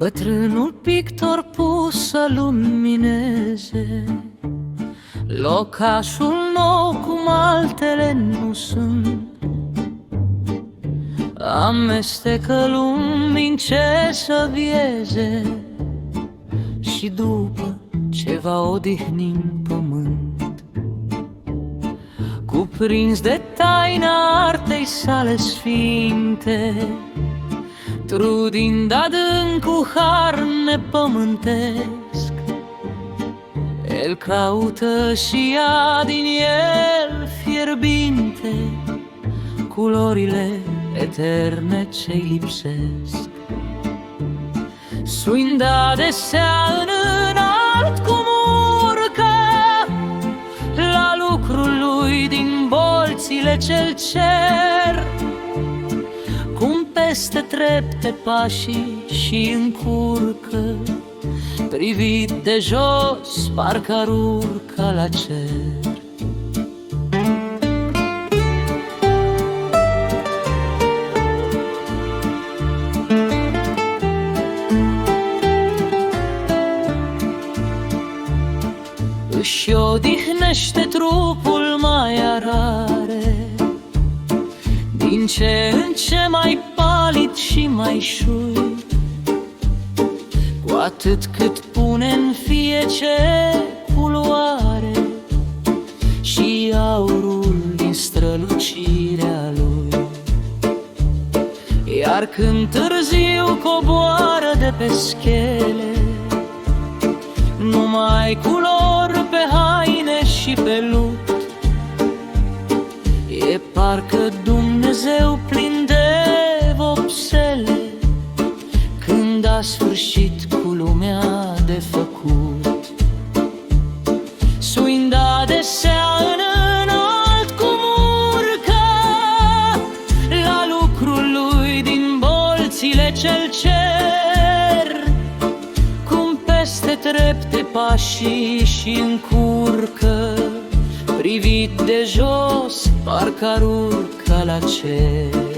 Bătrânul pictor pus să lumineze locașul nou cum altele nu sunt. Amestecă lumini ce să vieze și după ce va odihni în pământ, cuprins de taina artei sale sfinte, trudind adânc cu har nepământesc, el caută și ia din el fierbinte culorile eterne ce-i lipsesc. Suind adesea în înalt cum urcă la lucrul lui din bolțile ce-l cer, cum peste trepte pașii și încurcă, privit de jos parcă ar urca la cer. Își odihnește trupul mai arare, din ce în ce mai palid și mai șui, cu atât cât pune în fie ce culoare și aurul din strălucirea lui. Iar când târziu coboară de pe schele, numai culori pe haine și pe lut, e parcă Dumnezeu plin de vopsele, când a sfârșit cu lumea de făcut. Suind adesea în înalt cum urcă la lucrul lui din bolțile ce-l cer, cum peste trepte pașii și încurcă, privit de jos parcă ar urca la cer.